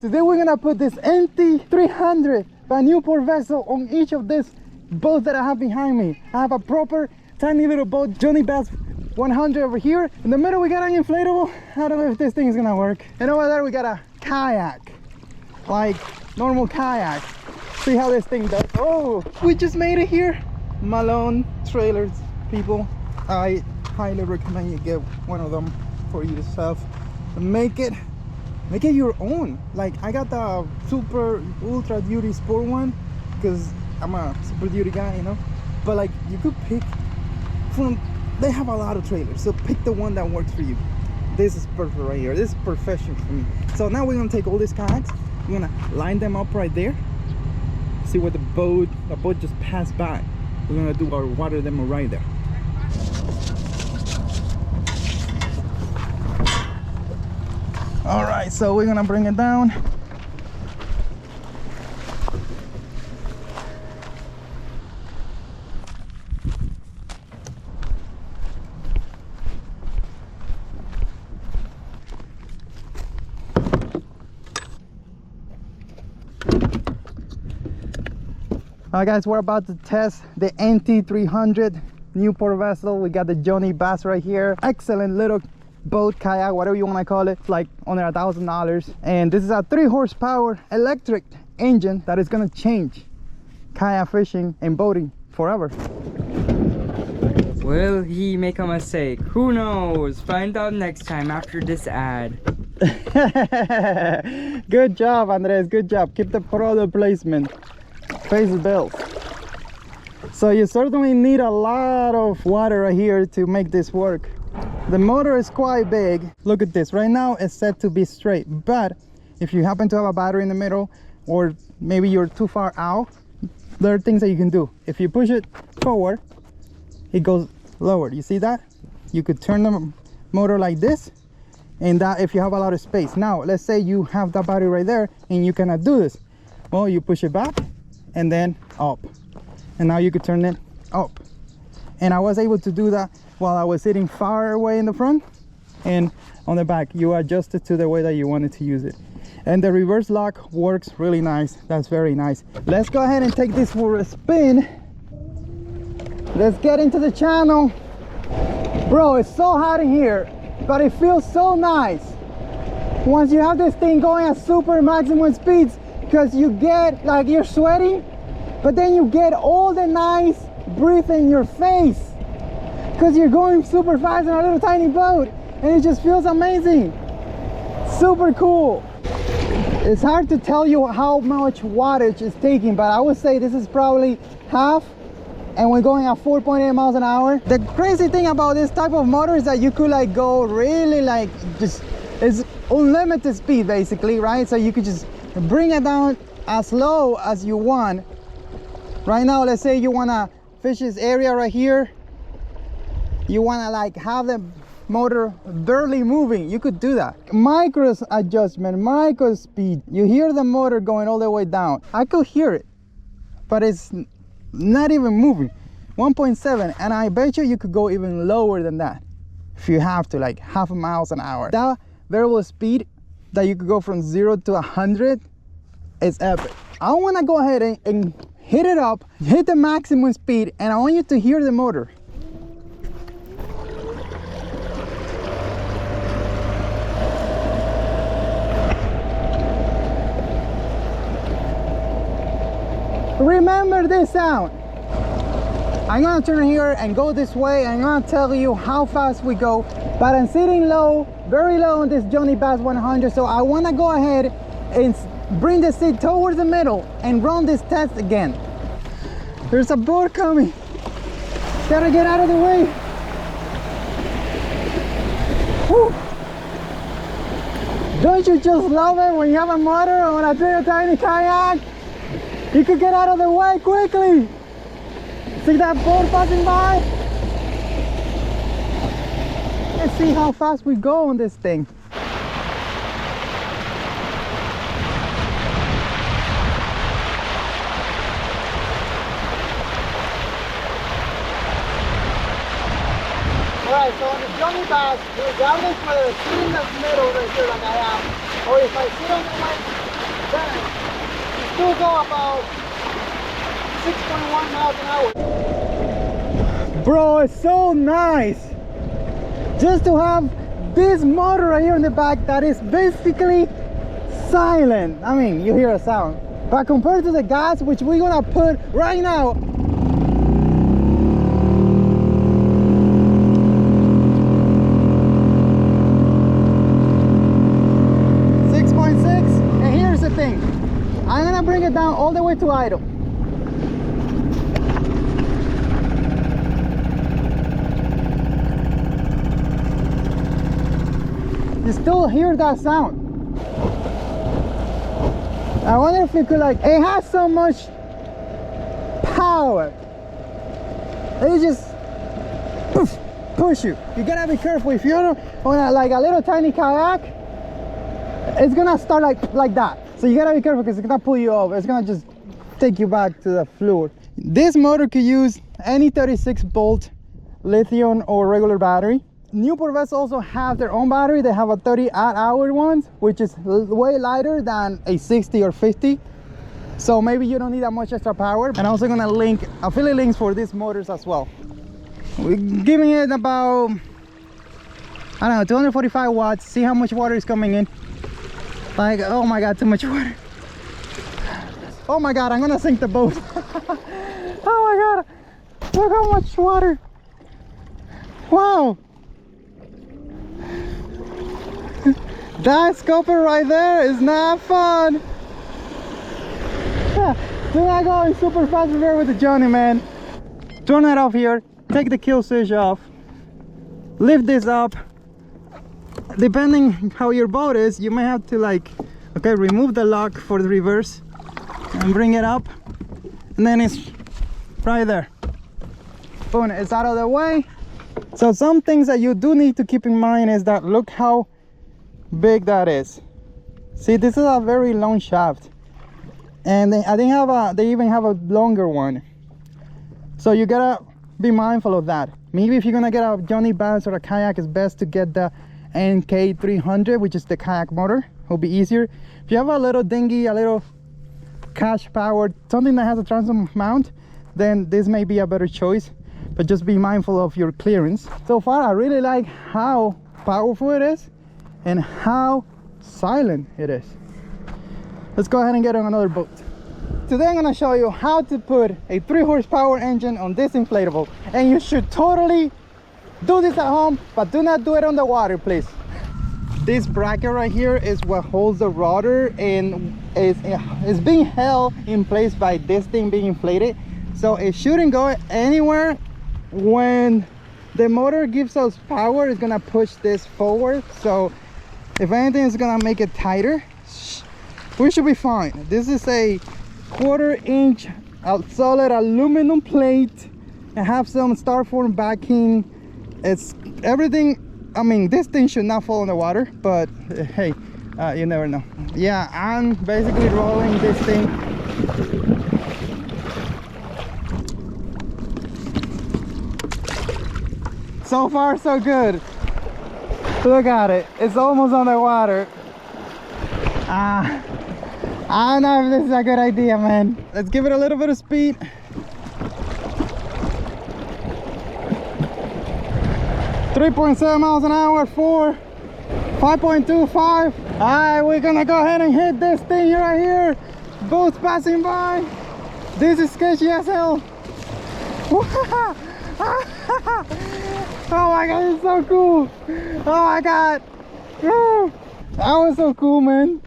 Today we're gonna put this NT300 by Newport vessel on each of these boats that I have behind me. I have a proper tiny little boat, Jonny Bass 100 over here. In the middle we got an inflatable. I don't know if this thing is gonna work. And over there we got a kayak, like normal kayak. See how this thing does. Oh, we just made it here. Malone trailers, people. I highly recommend you get one of them for yourself. Make it your own. Like I got the super ultra duty sport one because I'm a super duty guy, you know, but like you could pick from, they have a lot of trailers, so pick the one that works for you. This is perfect right here. This is perfection for me. So now we're gonna take all these kayaks, we're gonna line them up right there, see what the boat just passed by. We're gonna do our water demo right there. All right, so we're gonna bring it down. All right guys, we're about to test the NT300 Newport vessel. We got the Jonny Bass right here. Excellent little boat, kayak, whatever you want to call it, like under $1,000. And this is a 3 horsepower electric engine that is going to change kayak fishing and boating forever. Will he make a mistake? Who knows? Find out next time after this ad. Good job, Andres, good job. Keep the product placement. Pays the bills. So you certainly need a lot of water right here to make this work. The motor is quite big. Look at this. Right now it's set to be straight, but if you happen to have a battery in the middle, or maybe you're too far out, there are things that you can do. If you push it forward, it goes lower. You see that? You could turn the motor like this, and that if you have a lot of space. Now let's say you have that battery right there and you cannot do this. Well, you push it back and then up, and now you could turn it up. And I was able to do that while I was sitting far away in the front, and on the back you adjust it to the way that you wanted to use it. And the reverse lock works really nice. That's very nice. Let's go ahead and take this for a spin. Let's get into the channel. Bro, it's so hot in here, but it feels so nice once you have this thing going at super maximum speeds, because you get like you're sweating, but then you get all the nice breath in your face because you're going super fast in a little tiny boat, and it just feels amazing. Super cool. It's hard to tell you how much wattage it's taking, but I would say this is probably half, and we're going at 4.8 miles an hour. The crazy thing about this type of motor is that you could like go really like just, it's unlimited speed basically, right? So you could just bring it down as low as you want. Right now, let's say you want to fish this area right here, you want to like have the motor barely moving, you could do that. Micro adjustment, micro speed, you hear the motor going all the way down. I could hear it, but it's not even moving. 1.7, and I bet you could go even lower than that if you have to, like half a miles an hour. That variable speed that you could go from 0 to 100 is epic. I want to go ahead and hit it up, hit the maximum speed, and I want you to hear the motor. Remember this sound. I'm gonna turn here and go this way. I'm gonna tell you how fast we go, but I'm sitting low, very low on this Jonny Bass 100, so I want to go ahead and bring the seat towards the middle and run this test again. There's a boat coming. Gotta get out of the way. Whew. Don't you just love it when you have a motor on a little tiny kayak? You could get out of the way quickly. See that boat passing by? Let's see how fast we go on this thing. Alright, so on the Jonny Bass, regardless whether it's in the middle right here like I am, or if I sit on the go about 6.1 miles an hour. Bro, it's so nice just to have this motor right here in the back that is basically silent. I mean, you hear a sound, but compared to the gas, which we're gonna put right now, 6.6. And here's the thing, I'm gonna bring it down all the way to idle. You still hear that sound. I wonder if you could, like, it has so much power. It just push you. You gotta be careful. If you're on like a little tiny kayak, it's gonna start like that. So you gotta be careful because it's gonna pull you over. It's gonna just take you back to the floor. This motor could use any 36 volt lithium or regular battery. Newport vessels also have their own battery. They have a 30-hour ones, which is way lighter than a 60 or 50. So maybe you don't need that much extra power. And I'm also gonna link affiliate links for these motors as well. We're giving it about, I don't know, 245 watts. See how much water is coming in. Like, oh my God, too much water. Oh my God, I'm gonna sink the boat. Oh my God, look how much water. Wow. That scupper right there is not fun. Yeah, do not go super fast there with the Jonny, man. Turn that off here. Take the kill switch off. Lift this up. Depending how your boat is, you may have to, like, okay, remove the lock for the reverse and bring it up, and then it's right there. Boom, it's out of the way. So some things that you do need to keep in mind is that look how big that is. See, this is a very long shaft, and they even have a longer one. So you gotta be mindful of that. Maybe if you're gonna get a Jonny bass or a kayak, it's best to get the NK300, which is the kayak motor. It'll be easier. If you have a little dinghy, a little cash powered, something that has a transom mount, then this may be a better choice, but just be mindful of your clearance. So far, I really like how powerful it is and how silent it is. Let's go ahead and get on another boat. Today I'm gonna show you how to put a 3 horsepower engine on this inflatable, and you should totally do this at home, but do not do it on the water, please. This bracket right here is what holds the rudder, and is being held in place by this thing being inflated, so it shouldn't go anywhere. When the motor gives us power, it's gonna push this forward, so if anything, it's gonna make it tighter. We should be fine. This is a 1/4 inch solid aluminum plate. I have some styrofoam backing. It's everything. I mean, this thing should not fall in the water, but hey, you never know. Yeah, I'm basically rolling this thing. So far, so good. Look at it, it's almost on the water. I don't know if this is a good idea, man. Let's give it a little bit of speed. .7 miles an hour, 5.25. All right, we're gonna go ahead and hit this thing right here. Boats passing by. This is sketchy as hell. Oh my God, it's so cool. Oh my God. Woo. That was so cool, man.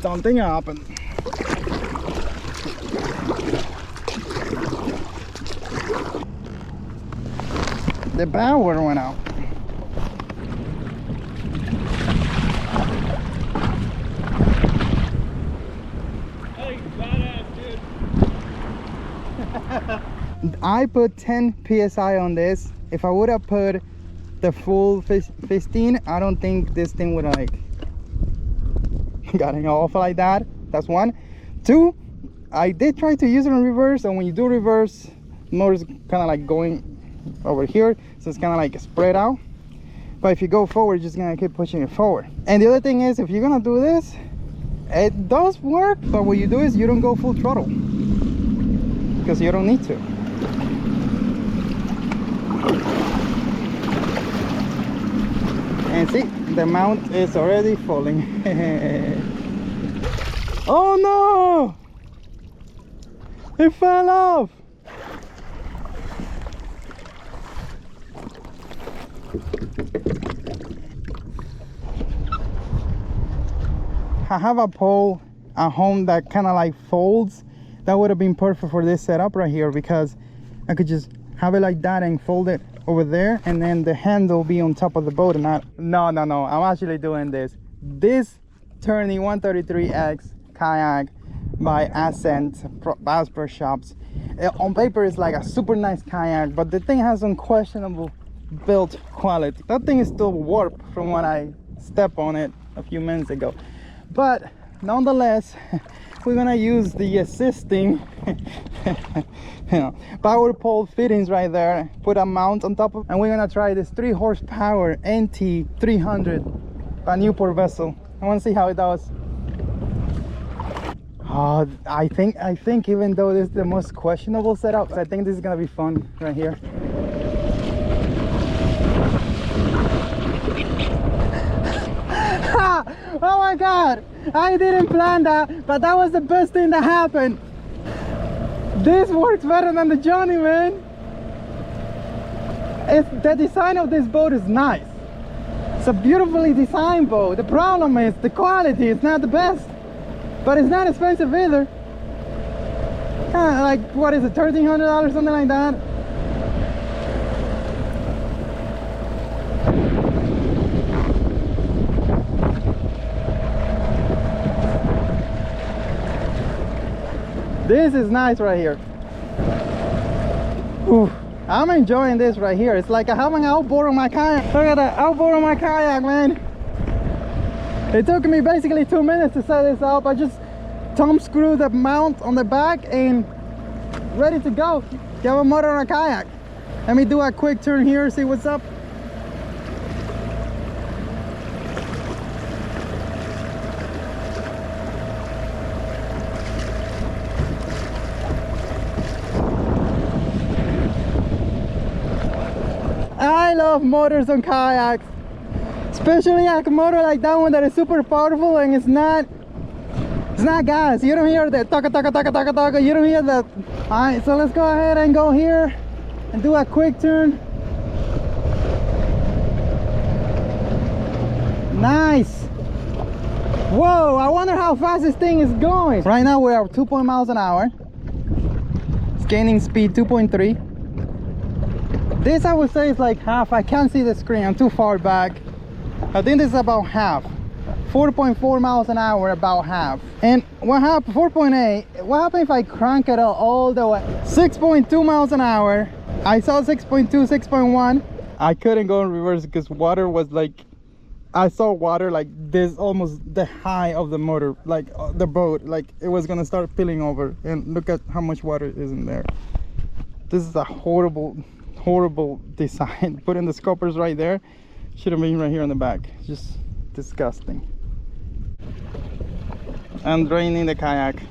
Something happened. The power went out. Hey, badass, dude. I put 10 psi on this. If I would have put the full 15, I don't think this thing would have like gotten off like that. That's one. Two, I did try to use it in reverse, and when you do reverse, the motor's kind of like going over here, so it's kind of like spread out. But if you go forward, you're just gonna keep pushing it forward. And the other thing is, if you're gonna do this, it does work, but what you do is you don't go full throttle because you don't need to. And see, the mount is already falling. Oh no! It fell off! I have a pole at home that kind of like folds. That would have been perfect for this setup right here, because I could just have it like that and fold it over there, and then the handle be on top of the boat. And not no, I'm actually doing this Tourney 133X kayak by Ascent Bass Pro Shops. On paper it's like a super nice kayak, but the thing has unquestionable build quality. That thing is still warped from when I stepped on it a few minutes ago, but nonetheless we're gonna use the assisting power pole fittings right there, put a mount on top of, and we're gonna try this 3 horsepower NT300 by Newport vessel. I want to see how it does. I think even though this is the most questionable setup, I think this is gonna be fun right here. Oh my god, I didn't plan that, but that was the best thing that happened. This works better than the Jonny, man. The design of this boat is nice. It's a beautifully designed boat. The problem is the quality is not the best, but it's not expensive either. Like, what is it, $1,300, something like that? This is nice right here. Ooh, I'm enjoying this right here. It's like I have an outboard on my kayak. Look at that outboard on my kayak, man. It took me basically 2 minutes to set this up. I just thumb screw the mount on the back and ready to go. You have a motor on a kayak. Let me do a quick turn here, see what's up. I love motors on kayaks, especially a motor like that one that is super powerful and it's not gas. You don't hear the taka taka taka taka taka. You don't hear that. All right, so let's go ahead and go here and do a quick turn. Nice. Whoa, I wonder how fast this thing is going. Right now we're at 2 miles an hour. It's gaining speed 2.3. This I would say is like half. I can't see the screen, I'm too far back. I think this is about half. 4.4 miles an hour, about half. And what happened, 4.8, what happened if I crank it all the way? 6.2 miles an hour. I saw 6.2, 6.1. I couldn't go in reverse because water was like, I saw water like this, almost the high of the motor, like the boat, like it was gonna start spilling over. And look at how much water is in there. This is a horrible design. Putting the scuppers right there, should have been right here on the back. Just disgusting. And draining the kayak.